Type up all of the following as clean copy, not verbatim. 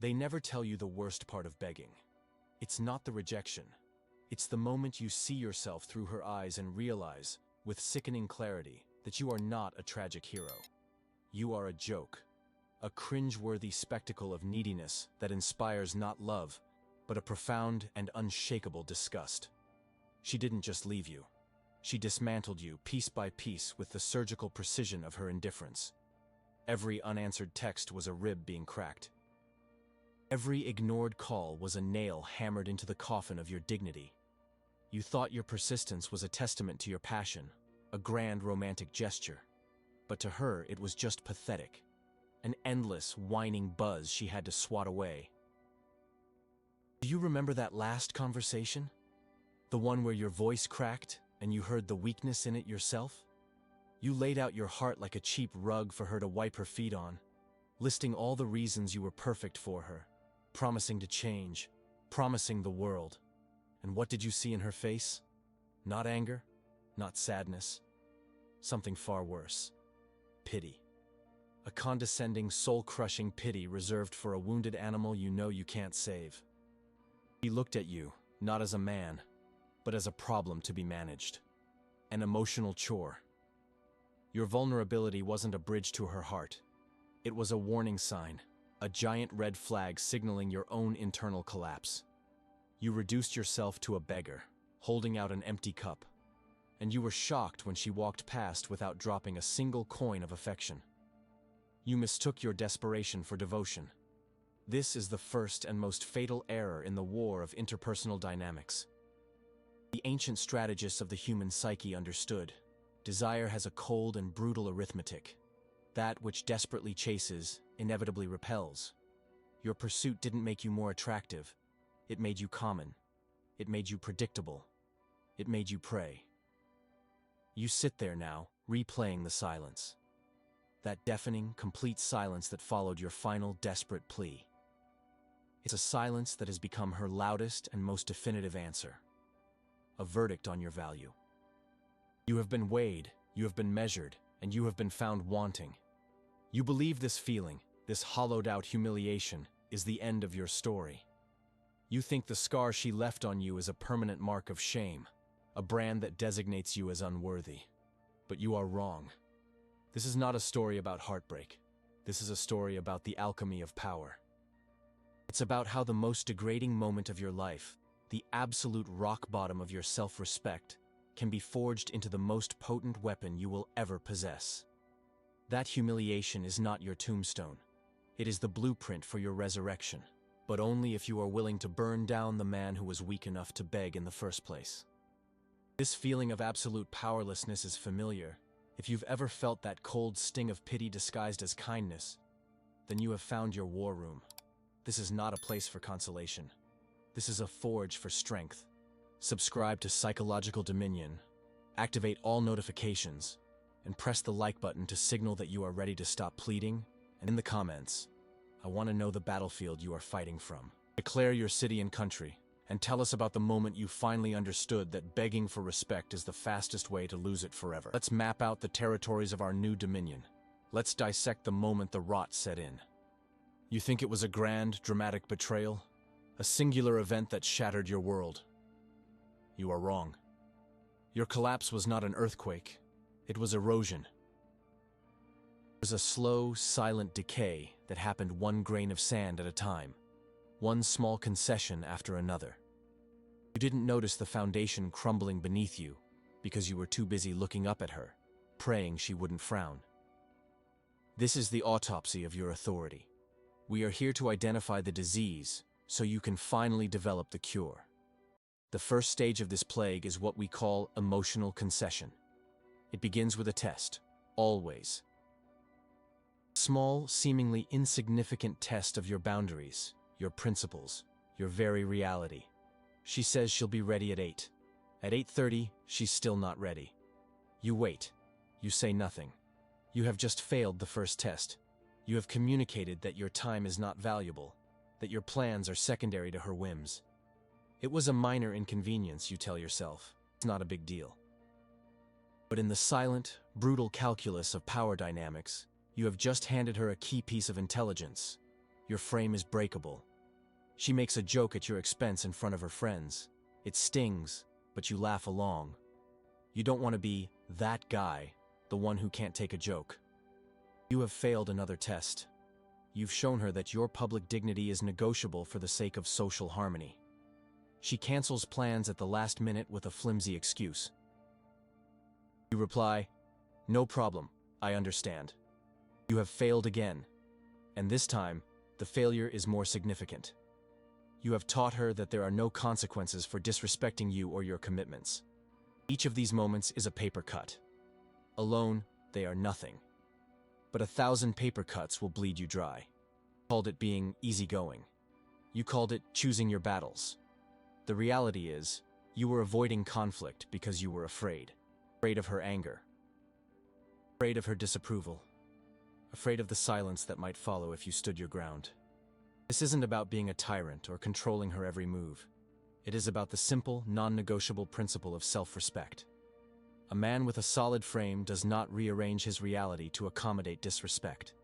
They never tell you the worst part of begging. It's not the rejection. It's the moment you see yourself through her eyes and realize, with sickening clarity, that you are not a tragic hero. You are a joke. A cringe-worthy spectacle of neediness that inspires not love, but a profound and unshakable disgust. She didn't just leave you. She dismantled you piece by piece with the surgical precision of her indifference. Every unanswered text was a rib being cracked. Every ignored call was a nail hammered into the coffin of your dignity. You thought your persistence was a testament to your passion, a grand romantic gesture. But to her it was just pathetic. An endless, whining buzz she had to swat away. Do you remember that last conversation? The one where your voice cracked and you heard the weakness in it yourself? You laid out your heart like a cheap rug for her to wipe her feet on, listing all the reasons you were perfect for her, promising to change, promising the world. And what did you see in her face? Not anger, not sadness. Something far worse. Pity. A condescending, soul-crushing pity reserved for a wounded animal you know you can't save. He looked at you, not as a man, but as a problem to be managed. An emotional chore. Your vulnerability wasn't a bridge to her heart. It was a warning sign, a giant red flag signaling your own internal collapse. You reduced yourself to a beggar, holding out an empty cup. And you were shocked when she walked past without dropping a single coin of affection. You mistook your desperation for devotion. This is the first and most fatal error in the war of interpersonal dynamics. The ancient strategists of the human psyche understood. Desire has a cold and brutal arithmetic. That which desperately chases inevitably repels. Your pursuit didn't make you more attractive. It made you common. It made you predictable. It made you prey. You sit there now, replaying the silence. That deafening, complete silence that followed your final desperate plea. It's a silence that has become her loudest and most definitive answer. A verdict on your value. You have been weighed, you have been measured, and you have been found wanting. You believe this feeling, this hollowed-out humiliation, is the end of your story. You think the scar she left on you is a permanent mark of shame, a brand that designates you as unworthy. But you are wrong. This is not a story about heartbreak. This is a story about the alchemy of power. It's about how the most degrading moment of your life, the absolute rock bottom of your self-respect, can be forged into the most potent weapon you will ever possess. That humiliation is not your tombstone. It is the blueprint for your resurrection, but only if you are willing to burn down the man who was weak enough to beg in the first place. This feeling of absolute powerlessness is familiar. If you've ever felt that cold sting of pity disguised as kindness, then you have found your war room. This is not a place for consolation. This is a forge for strength. Subscribe to Psychological Dominion, activate all notifications, and press the like button to signal that you are ready to stop pleading. And in the comments, I want to know the battlefield you are fighting from. Declare your city and country, and tell us about the moment you finally understood that begging for respect is the fastest way to lose it forever. Let's map out the territories of our new dominion. Let's dissect the moment the rot set in. You think it was a grand, dramatic betrayal? A singular event that shattered your world? You are wrong. Your collapse was not an earthquake. It was erosion. It was a slow, silent decay that happened one grain of sand at a time, one small concession after another. You didn't notice the foundation crumbling beneath you because you were too busy looking up at her, praying she wouldn't frown. This is the autopsy of your authority. We are here to identify the disease so you can finally develop the cure. The first stage of this plague is what we call emotional concession. It begins with a test, always. Small, seemingly insignificant test of your boundaries, your principles, your very reality. She says she'll be ready at 8. At 8:30, she's still not ready. You wait. You say nothing. You have just failed the first test. You have communicated that your time is not valuable, that your plans are secondary to her whims. It was a minor inconvenience, you tell yourself. It's not a big deal. But in the silent, brutal calculus of power dynamics, you have just handed her a key piece of intelligence. Your frame is breakable. She makes a joke at your expense in front of her friends. It stings, but you laugh along. You don't want to be that guy, the one who can't take a joke. You have failed another test. You've shown her that your public dignity is negotiable for the sake of social harmony. She cancels plans at the last minute with a flimsy excuse. You reply, "No problem, I understand." You have failed again, and this time, the failure is more significant. You have taught her that there are no consequences for disrespecting you or your commitments. Each of these moments is a paper cut. Alone, they are nothing. But 1,000 paper cuts will bleed you dry. You called it being easygoing. You called it choosing your battles. The reality is, you were avoiding conflict because you were afraid. Afraid of her anger. Afraid of her disapproval. Afraid of the silence that might follow if you stood your ground. This isn't about being a tyrant or controlling her every move. It is about the simple, non-negotiable principle of self-respect. A man with a solid frame does not rearrange his reality to accommodate disrespect.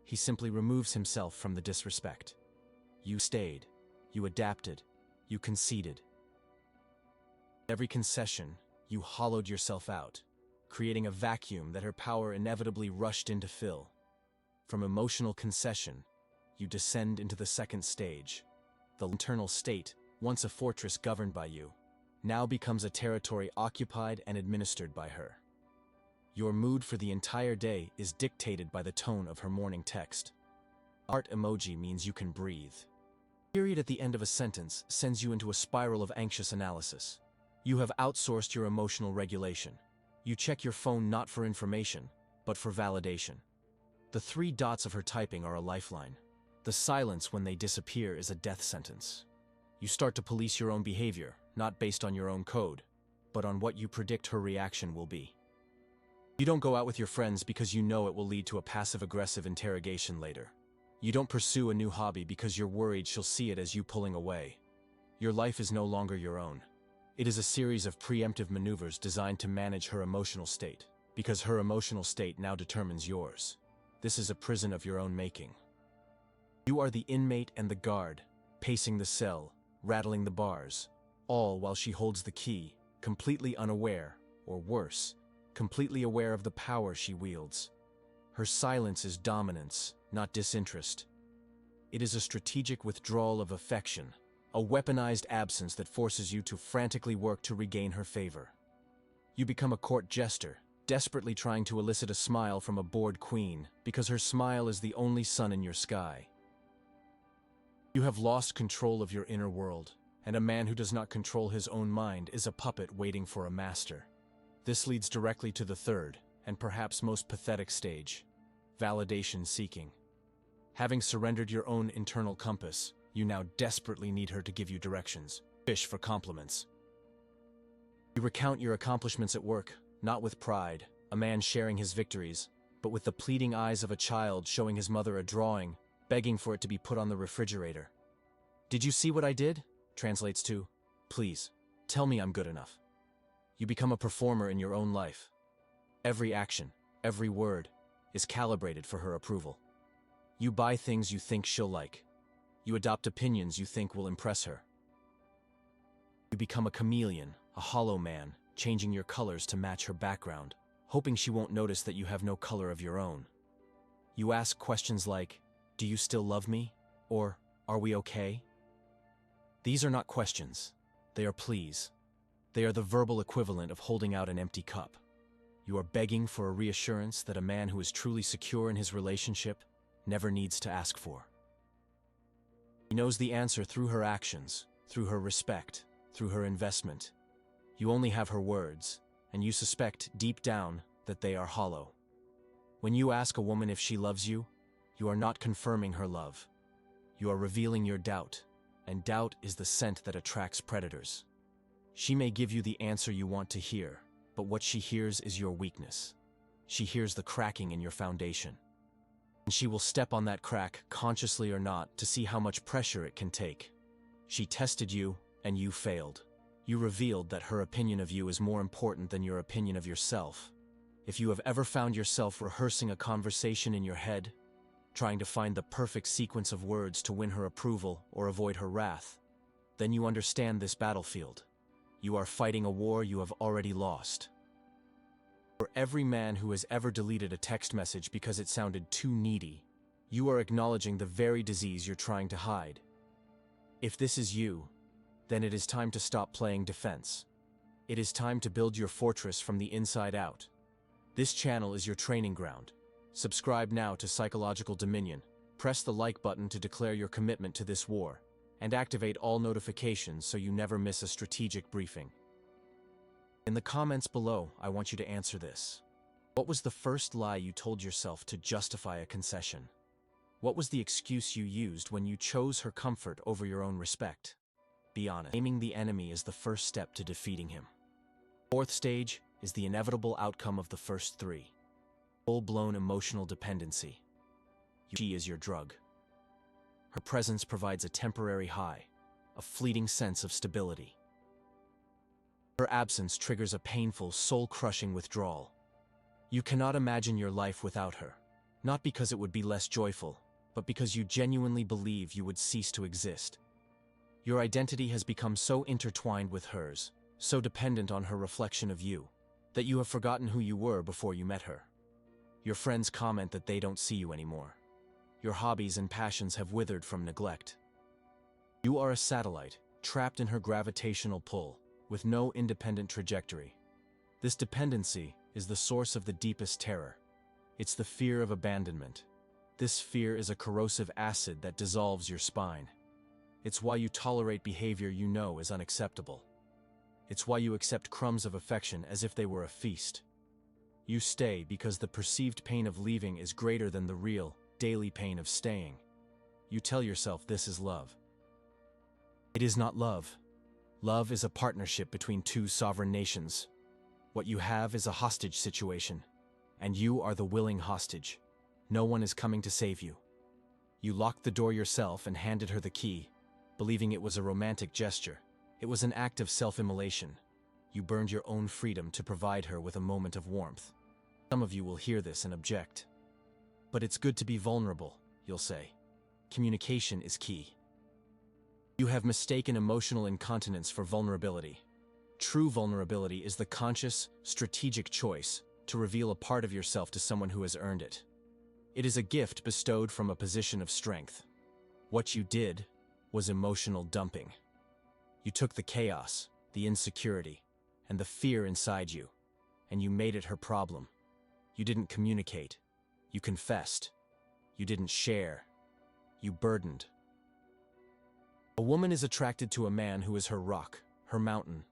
He simply removes himself from the disrespect. You stayed. You adapted. You conceded. Every concession, you hollowed yourself out, creating a vacuum that her power inevitably rushed in to fill. From emotional concession, you descend into the second stage. The internal state, once a fortress governed by you, now becomes a territory occupied and administered by her. Your mood for the entire day is dictated by the tone of her morning text. Heart emoji means you can breathe. Period at the end of a sentence sends you into a spiral of anxious analysis. You have outsourced your emotional regulation. You check your phone not for information, but for validation. The 3 dots of her typing are a lifeline. The silence when they disappear is a death sentence. You start to police your own behavior, not based on your own code, but on what you predict her reaction will be. You don't go out with your friends because you know it will lead to a passive-aggressive interrogation later. You don't pursue a new hobby because you're worried she'll see it as you pulling away. Your life is no longer your own. It is a series of preemptive maneuvers designed to manage her emotional state, because her emotional state now determines yours. This is a prison of your own making. You are the inmate and the guard, pacing the cell, rattling the bars, all while she holds the key, completely unaware, or worse, completely aware of the power she wields. Her silence is dominance, not disinterest. It is a strategic withdrawal of affection, a weaponized absence that forces you to frantically work to regain her favor. You become a court jester, desperately trying to elicit a smile from a bored queen because her smile is the only sun in your sky. You have lost control of your inner world, and a man who does not control his own mind is a puppet waiting for a master. This leads directly to the third, and perhaps most pathetic stage, validation seeking. Having surrendered your own internal compass, you now desperately need her to give you directions, fish for compliments. You recount your accomplishments at work, not with pride, a man sharing his victories, but with the pleading eyes of a child showing his mother a drawing, begging for it to be put on the refrigerator. "Did you see what I did?" translates to, "Please, tell me I'm good enough." You become a performer in your own life. Every action, every word, is calibrated for her approval. You buy things you think she'll like. You adopt opinions you think will impress her. You become a chameleon, a hollow man, changing your colors to match her background, hoping she won't notice that you have no color of your own. You ask questions like, "Do you still love me?" or "Are we okay?" These are not questions. They are pleas. They are the verbal equivalent of holding out an empty cup. You are begging for a reassurance that a man who is truly secure in his relationship never needs to ask for. He knows the answer through her actions, through her respect, through her investment. You only have her words, and you suspect deep down that they are hollow. When you ask a woman if she loves you, you are not confirming her love. You are revealing your doubt, and doubt is the scent that attracts predators. She may give you the answer you want to hear, but what she hears is your weakness. She hears the cracking in your foundation. And she will step on that crack, consciously or not, to see how much pressure it can take. She tested you, and you failed. You revealed that her opinion of you is more important than your opinion of yourself. If you have ever found yourself rehearsing a conversation in your head, trying to find the perfect sequence of words to win her approval or avoid her wrath, then you understand this battlefield. You are fighting a war you have already lost. For every man who has ever deleted a text message because it sounded too needy, you are acknowledging the very disease you're trying to hide. If this is you, then it is time to stop playing defense. It is time to build your fortress from the inside out. This channel is your training ground. Subscribe now to Psychological Dominion, press the like button to declare your commitment to this war, and activate all notifications so you never miss a strategic briefing. In the comments below, I want you to answer this. What was the first lie you told yourself to justify a concession? What was the excuse you used when you chose her comfort over your own respect? Be honest. Naming the enemy is the first step to defeating him. Fourth stage is the inevitable outcome of the first three. Full-blown emotional dependency. She is your drug. Her presence provides a temporary high, a fleeting sense of stability. Her absence triggers a painful, soul-crushing withdrawal. You cannot imagine your life without her, not because it would be less joyful, but because you genuinely believe you would cease to exist. Your identity has become so intertwined with hers, so dependent on her reflection of you, that you have forgotten who you were before you met her. Your friends comment that they don't see you anymore. Your hobbies and passions have withered from neglect. You are a satellite, trapped in her gravitational pull, with no independent trajectory. This dependency is the source of the deepest terror. It's the fear of abandonment. This fear is a corrosive acid that dissolves your spine. It's why you tolerate behavior you know is unacceptable. It's why you accept crumbs of affection as if they were a feast. You stay because the perceived pain of leaving is greater than the real, daily pain of staying. You tell yourself this is love. It is not love. Love is a partnership between two sovereign nations. What you have is a hostage situation, and you are the willing hostage. No one is coming to save you. You locked the door yourself and handed her the key, believing it was a romantic gesture. It was an act of self-immolation. You burned your own freedom to provide her with a moment of warmth. Some of you will hear this and object. But it's good to be vulnerable, you'll say. Communication is key. You have mistaken emotional incontinence for vulnerability. True vulnerability is the conscious, strategic choice to reveal a part of yourself to someone who has earned it. It is a gift bestowed from a position of strength. What you did was emotional dumping. You took the chaos, the insecurity, and the fear inside you, and you made it her problem. You didn't communicate. You confessed. You didn't share. You burdened. A woman is attracted to a man who is her rock, her mountain.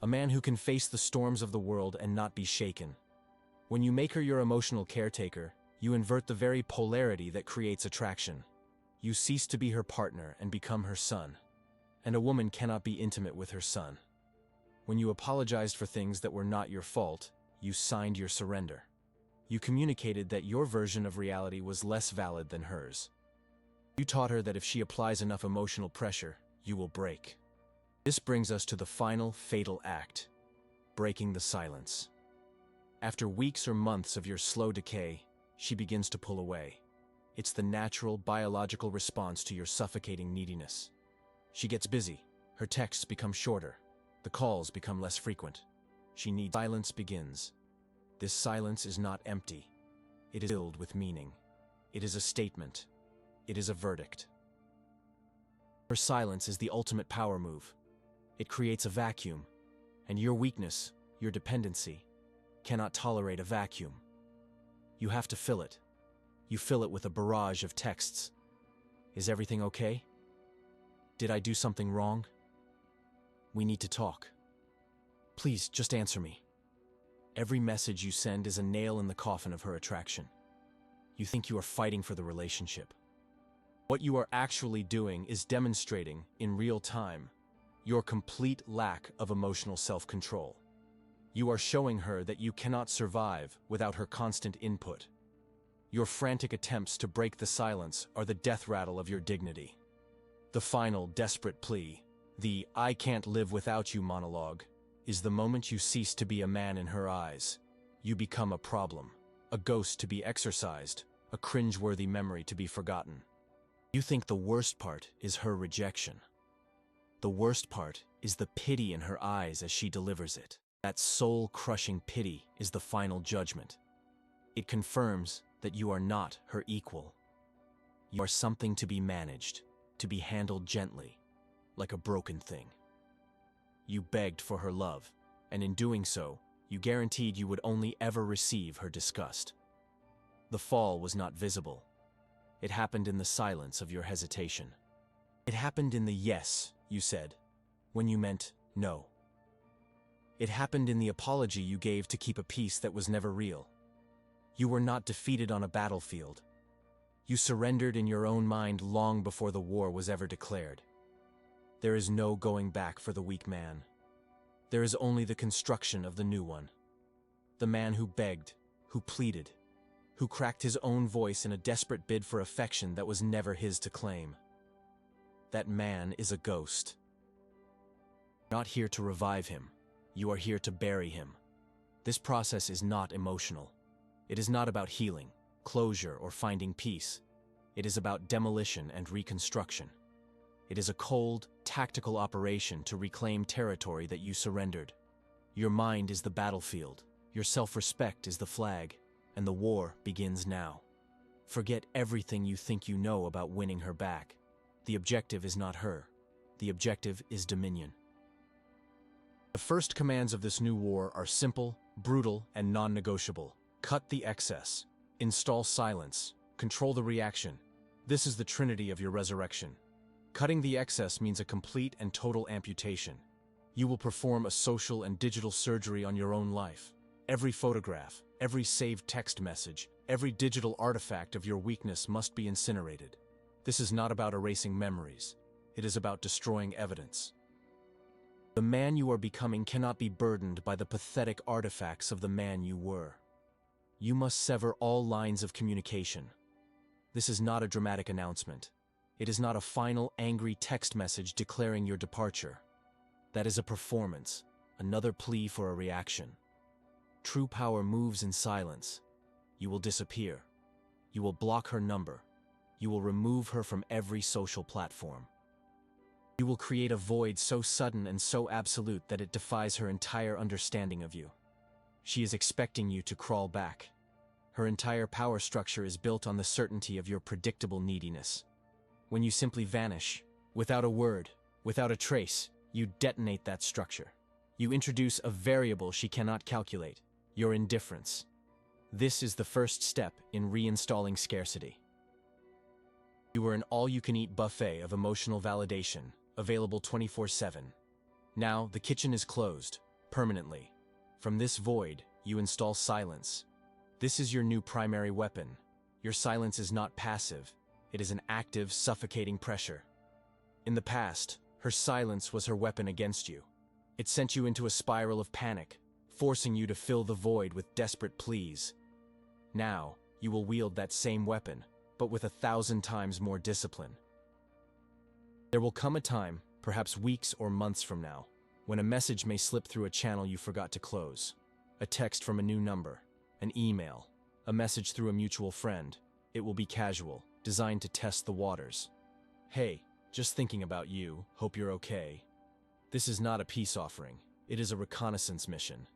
A man who can face the storms of the world and not be shaken. When you make her your emotional caretaker, you invert the very polarity that creates attraction. You cease to be her partner and become her son. And a woman cannot be intimate with her son. When you apologized for things that were not your fault, you signed your surrender. You communicated that your version of reality was less valid than hers. You taught her that if she applies enough emotional pressure, you will break. This brings us to the final, fatal act: breaking the silence. After weeks or months of your slow decay, she begins to pull away. It's the natural, biological response to your suffocating neediness. She gets busy. Her texts become shorter. The calls become less frequent. She needs silence begins. This silence is not empty. It is filled with meaning. It is a statement. It is a verdict. Her silence is the ultimate power move. It creates a vacuum, and your weakness, your dependency, cannot tolerate a vacuum. You have to fill it. You fill it with a barrage of texts. Is everything okay? Did I do something wrong? We need to talk. Please, just answer me. Every message you send is a nail in the coffin of her attraction. You think you are fighting for the relationship. What you are actually doing is demonstrating, in real time, your complete lack of emotional self-control. You are showing her that you cannot survive without her constant input. Your frantic attempts to break the silence are the death rattle of your dignity. The final, desperate plea, the "I can't live without you" monologue, is the moment you cease to be a man in her eyes. You become a problem, a ghost to be exorcised, a cringeworthy memory to be forgotten. You think the worst part is her rejection. The worst part is the pity in her eyes as she delivers it. That soul-crushing pity is the final judgment. It confirms that you are not her equal. You are something to be managed, to be handled gently, like a broken thing. You begged for her love, and in doing so, you guaranteed you would only ever receive her disgust. The fall was not visible. It happened in the silence of your hesitation. It happened in the yes you said, when you meant no. It happened in the apology you gave to keep a peace that was never real. You were not defeated on a battlefield. You surrendered in your own mind long before the war was ever declared. There is no going back for the weak man. There is only the construction of the new one. The man who begged, who pleaded, who cracked his own voice in a desperate bid for affection that was never his to claim. That man is a ghost. You're not here to revive him. You are here to bury him. This process is not emotional. It is not about healing, closure, or finding peace. It is about demolition and reconstruction. It is a cold, tactical operation to reclaim territory that you surrendered. Your mind is the battlefield, your self-respect is the flag, and the war begins now. Forget everything you think you know about winning her back. The objective is not her. The objective is dominion. The first commands of this new war are simple, brutal, and non-negotiable. Cut the excess. Install silence. Control the reaction. This is the trinity of your resurrection. Cutting the excess means a complete and total amputation. You will perform a social and digital surgery on your own life. Every photograph, every saved text message, every digital artifact of your weakness must be incinerated. This is not about erasing memories. It is about destroying evidence. The man you are becoming cannot be burdened by the pathetic artifacts of the man you were. You must sever all lines of communication. This is not a dramatic announcement. It is not a final, angry text message declaring your departure. That is a performance, another plea for a reaction. True power moves in silence. You will disappear. You will block her number. You will remove her from every social platform. You will create a void so sudden and so absolute that it defies her entire understanding of you. She is expecting you to crawl back. Her entire power structure is built on the certainty of your predictable neediness. When you simply vanish, without a word, without a trace, you detonate that structure. You introduce a variable she cannot calculate, your indifference. This is the first step in reinstalling scarcity. You were an all-you-can-eat buffet of emotional validation, available 24/7. Now, the kitchen is closed, permanently. From this void, you install silence. This is your new primary weapon. Your silence is not passive. It is an active, suffocating pressure. In the past, her silence was her weapon against you. It sent you into a spiral of panic, forcing you to fill the void with desperate pleas. Now, you will wield that same weapon, but with 1,000 times more discipline. There will come a time, perhaps weeks or months from now, when a message may slip through a channel you forgot to close. A text from a new number, an email, a message through a mutual friend. It will be casual, designed to test the waters. Hey, just thinking about you, hope you're okay. This is not a peace offering. It is a reconnaissance mission.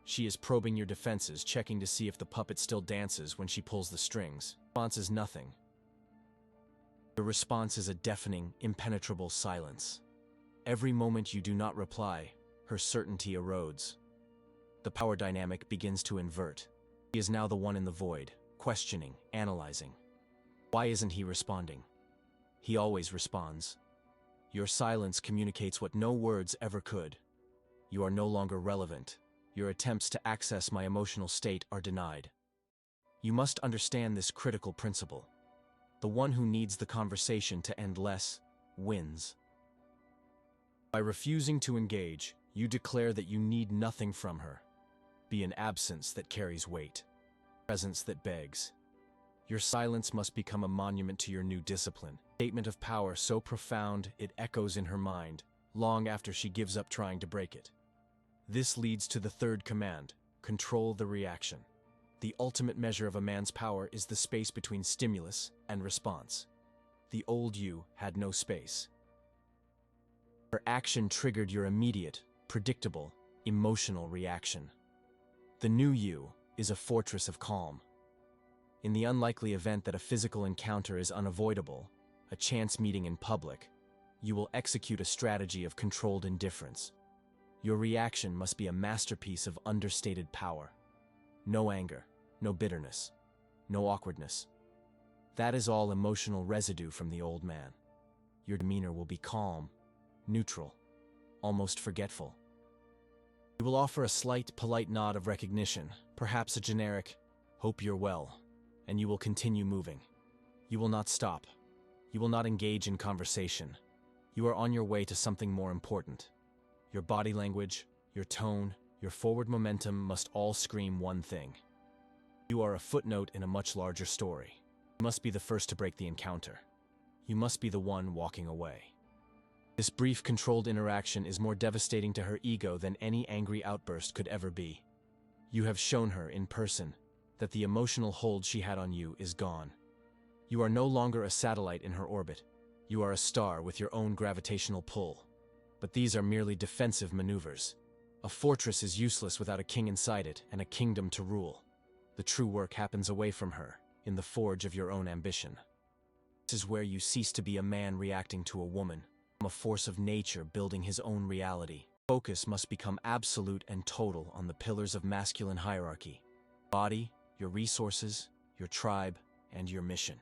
She is probing your defenses, checking to see if the puppet still dances when she pulls the strings. Response is nothing. Your response is a deafening, impenetrable silence. Every moment you do not reply, her certainty erodes. The power dynamic begins to invert. He is now the one in the void, questioning, analyzing. Why isn't he responding? He always responds. Your silence communicates what no words ever could. You are no longer relevant. Your attempts to access my emotional state are denied. You must understand this critical principle. The one who needs the conversation to end less, wins. By refusing to engage, you declare that you need nothing from her. Be an absence that carries weight, presence that begs. Your silence must become a monument to your new discipline, a statement of power so profound it echoes in her mind, long after she gives up trying to break it. This leads to the third command: control the reaction. The ultimate measure of a man's power is the space between stimulus and response. The old you had no space. Her action triggered your immediate, predictable, emotional reaction. The new you is a fortress of calm. In the unlikely event that a physical encounter is unavoidable, a chance meeting in public, you will execute a strategy of controlled indifference. Your reaction must be a masterpiece of understated power. No anger, no bitterness, no awkwardness. That is all emotional residue from the old man. Your demeanor will be calm, neutral, almost forgetful. You will offer a slight, polite nod of recognition, perhaps a generic, "Hope you're well," and you will continue moving. You will not stop. You will not engage in conversation. You are on your way to something more important. Your body language, your tone, your forward momentum must all scream one thing. You are a footnote in a much larger story. You must be the first to break the encounter. You must be the one walking away. This brief, controlled interaction is more devastating to her ego than any angry outburst could ever be. You have shown her, in person, that the emotional hold she had on you is gone. You are no longer a satellite in her orbit. You are a star with your own gravitational pull. But these are merely defensive maneuvers. A fortress is useless without a king inside it and a kingdom to rule. The true work happens away from her, in the forge of your own ambition. This is where you cease to be a man reacting to a woman, a force of nature building his own reality. Focus must become absolute and total on the pillars of masculine hierarchy: body, your resources, your tribe, and your mission.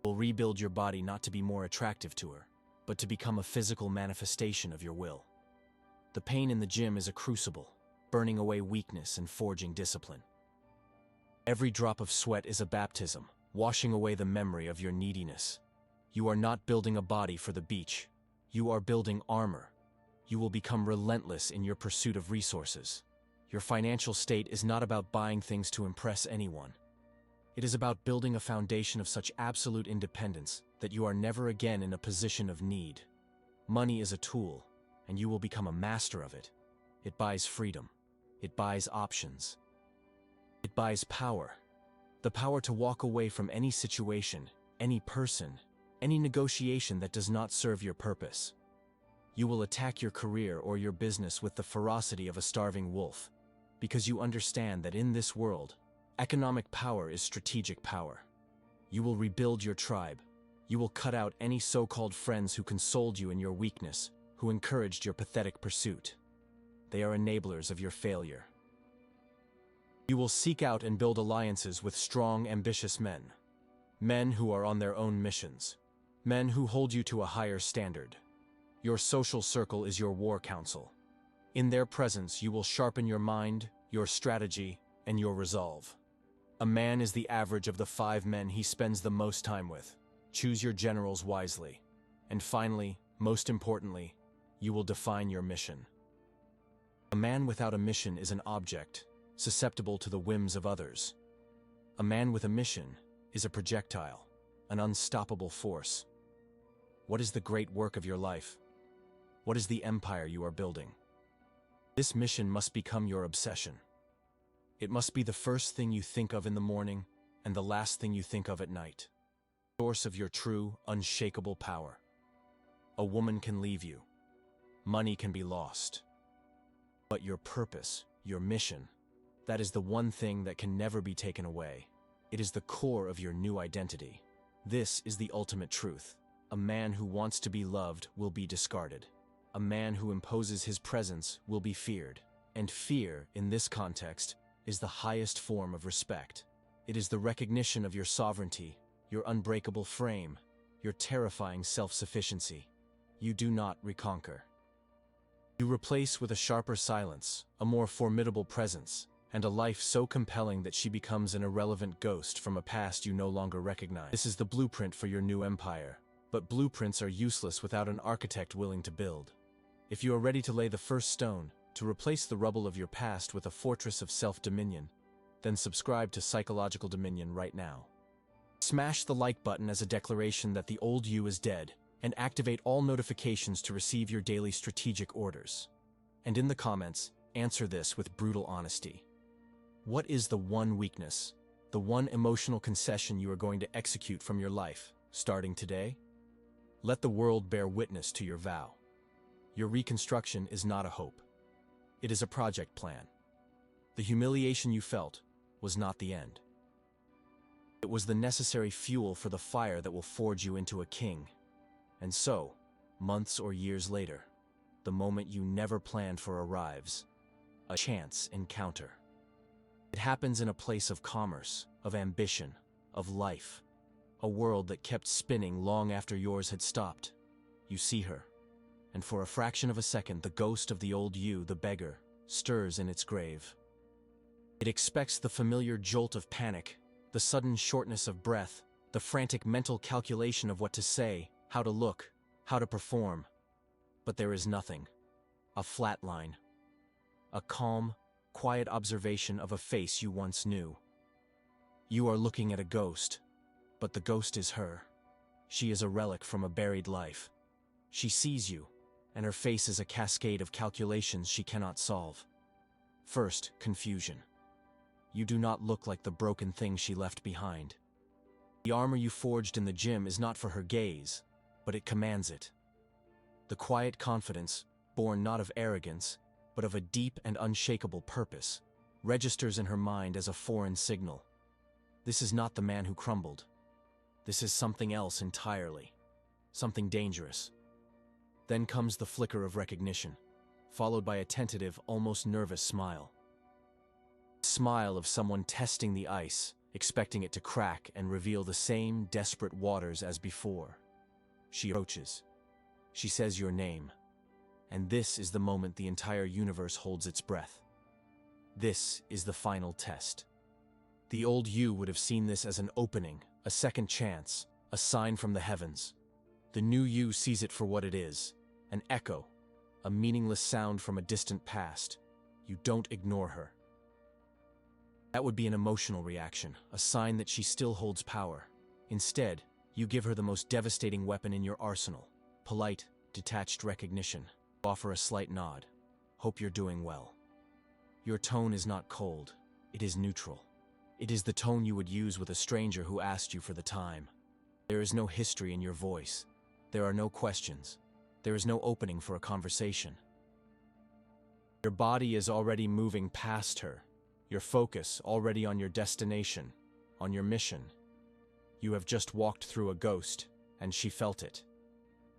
You will rebuild your body not to be more attractive to her, but to become a physical manifestation of your will. The pain in the gym is a crucible, burning away weakness and forging discipline. Every drop of sweat is a baptism, washing away the memory of your neediness. You are not building a body for the beach. You are building armor. You will become relentless in your pursuit of resources. Your financial state is not about buying things to impress anyone. It is about building a foundation of such absolute independence that you are never again in a position of need. Money is a tool, and you will become a master of it. It buys freedom. It buys options. It buys power. The power to walk away from any situation, any person, any negotiation that does not serve your purpose. You will attack your career or your business with the ferocity of a starving wolf, because you understand that in this world, economic power is strategic power. You will rebuild your tribe. You will cut out any so-called friends who consoled you in your weakness, who encouraged your pathetic pursuit. They are enablers of your failure. You will seek out and build alliances with strong, ambitious men. Men who are on their own missions. Men who hold you to a higher standard. Your social circle is your war council. In their presence, you will sharpen your mind, your strategy, and your resolve. A man is the average of the 5 men he spends the most time with. Choose your generals wisely. And finally, most importantly, you will define your mission. A man without a mission is an object, susceptible to the whims of others. A man with a mission is a projectile, an unstoppable force. What is the great work of your life? What is the empire you are building? This mission must become your obsession. It must be the first thing you think of in the morning and the last thing you think of at night. Source of your true, unshakable power. A woman can leave you. Money can be lost. But your purpose, your mission, that is the one thing that can never be taken away. It is the core of your new identity. This is the ultimate truth. A man who wants to be loved will be discarded. A man who imposes his presence will be feared. And fear, in this context, is the highest form of respect. It is the recognition of your sovereignty, your unbreakable frame, your terrifying self-sufficiency. You do not reconquer. You replace with a sharper silence, a more formidable presence, and a life so compelling that she becomes an irrelevant ghost from a past you no longer recognize. This is the blueprint for your new empire. But blueprints are useless without an architect willing to build. If you are ready to lay the first stone, to replace the rubble of your past with a fortress of self-dominion, then subscribe to Psychological Dominion right now. Smash the like button as a declaration that the old you is dead, and activate all notifications to receive your daily strategic orders. And in the comments, answer this with brutal honesty. What is the one weakness, the one emotional concession you are going to execute from your life, starting today? Let the world bear witness to your vow. Your reconstruction is not a hope. It is a project plan. The humiliation you felt was not the end. It was the necessary fuel for the fire that will forge you into a king. And so, months or years later, the moment you never planned for arrives, a chance encounter. It happens in a place of commerce, of ambition, of life, a world that kept spinning long after yours had stopped. You see her, and for a fraction of a second, the ghost of the old you, the beggar, stirs in its grave. It expects the familiar jolt of panic, the sudden shortness of breath, the frantic mental calculation of what to say, how to look, how to perform. But there is nothing. A flat line. A calm, quiet observation of a face you once knew. You are looking at a ghost, but the ghost is her. She is a relic from a buried life. She sees you, and her face is a cascade of calculations she cannot solve. First, confusion. You do not look like the broken thing she left behind. The armor you forged in the gym is not for her gaze, but it commands it. The quiet confidence, born not of arrogance, but of a deep and unshakable purpose, registers in her mind as a foreign signal. This is not the man who crumbled. This is something else entirely. Something dangerous. Then comes the flicker of recognition, followed by a tentative, almost nervous smile. The smile of someone testing the ice, expecting it to crack and reveal the same desperate waters as before. She approaches. She says your name. And this is the moment the entire universe holds its breath. This is the final test. The old you would have seen this as an opening, a second chance, a sign from the heavens. The new you sees it for what it is, an echo, a meaningless sound from a distant past. You don't ignore her. That would be an emotional reaction, a sign that she still holds power. Instead, you give her the most devastating weapon in your arsenal, polite, detached recognition. Offer a slight nod. Hope you're doing well. Your tone is not cold, it is neutral. It is the tone you would use with a stranger who asked you for the time. There is no history in your voice. There are no questions. There is no opening for a conversation. Your body is already moving past her, your focus already on your destination, on your mission. You have just walked through a ghost, and she felt it.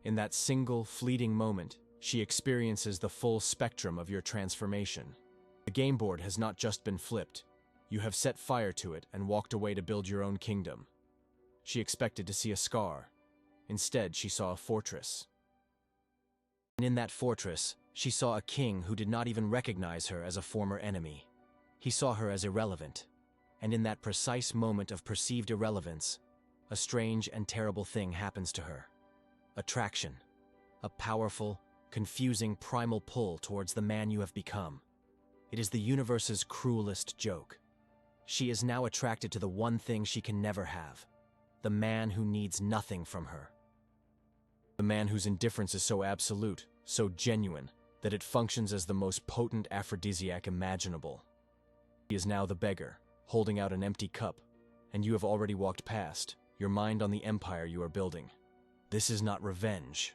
In that single, fleeting moment, she experiences the full spectrum of your transformation. The game board has not just been flipped. You have set fire to it and walked away to build your own kingdom. She expected to see a scar. Instead, she saw a fortress. And in that fortress, she saw a king who did not even recognize her as a former enemy. He saw her as irrelevant. And in that precise moment of perceived irrelevance, a strange and terrible thing happens to her. Attraction. A powerful, confusing primal pull towards the man you have become. It is the universe's cruelest joke. She is now attracted to the one thing she can never have, the man who needs nothing from her. The man whose indifference is so absolute, so genuine, that it functions as the most potent aphrodisiac imaginable. He is now the beggar, holding out an empty cup, and you have already walked past, your mind on the empire you are building. This is not revenge.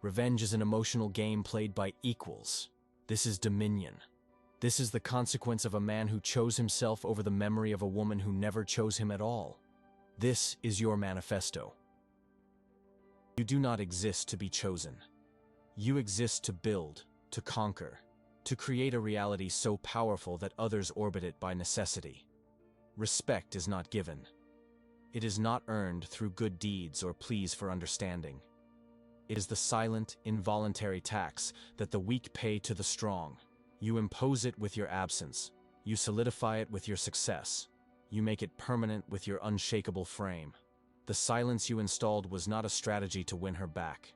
Revenge is an emotional game played by equals. This is dominion. This is the consequence of a man who chose himself over the memory of a woman who never chose him at all. This is your manifesto. You do not exist to be chosen. You exist to build, to conquer, to create a reality so powerful that others orbit it by necessity. Respect is not given. It is not earned through good deeds or pleas for understanding. It is the silent, involuntary tax that the weak pay to the strong. You impose it with your absence. You solidify it with your success. You make it permanent with your unshakable frame. The silence you installed was not a strategy to win her back.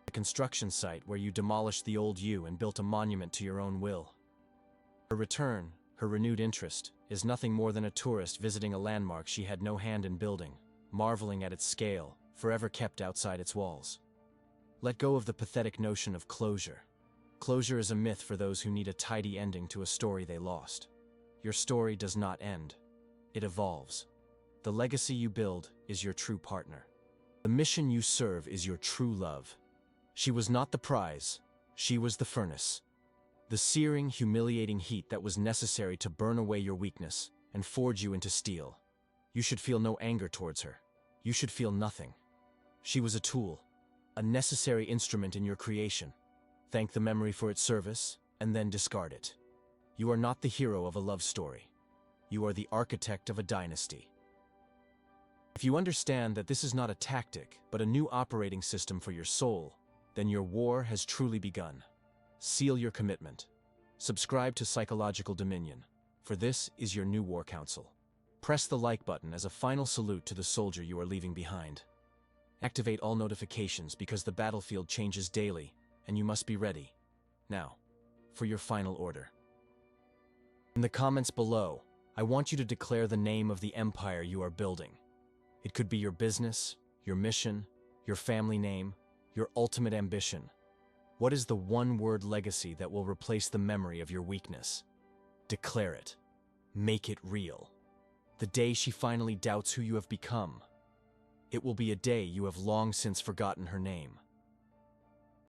A construction site where you demolished the old you and built a monument to your own will. Her return, her renewed interest, is nothing more than a tourist visiting a landmark she had no hand in building, marveling at its scale, forever kept outside its walls. Let go of the pathetic notion of closure. Closure is a myth for those who need a tidy ending to a story they lost. Your story does not end. It evolves. The legacy you build is your true partner. The mission you serve is your true love. She was not the prize, she was the furnace. The searing, humiliating heat that was necessary to burn away your weakness and forge you into steel. You should feel no anger towards her. You should feel nothing. She was a tool, a necessary instrument in your creation. Thank the memory for its service, and then discard it. You are not the hero of a love story. You are the architect of a dynasty. If you understand that this is not a tactic, but a new operating system for your soul, then your war has truly begun. Seal your commitment. Subscribe to Psychological Dominion, for this is your new war council. Press the like button as a final salute to the soldier you are leaving behind. Activate all notifications because the battlefield changes daily, and you must be ready. Now, for your final order. In the comments below, I want you to declare the name of the empire you are building. It could be your business, your mission, your family name, your ultimate ambition. What is the one-word legacy that will replace the memory of your weakness? Declare it. Make it real. The day she finally doubts who you have become. It will be a day you have long since forgotten her name.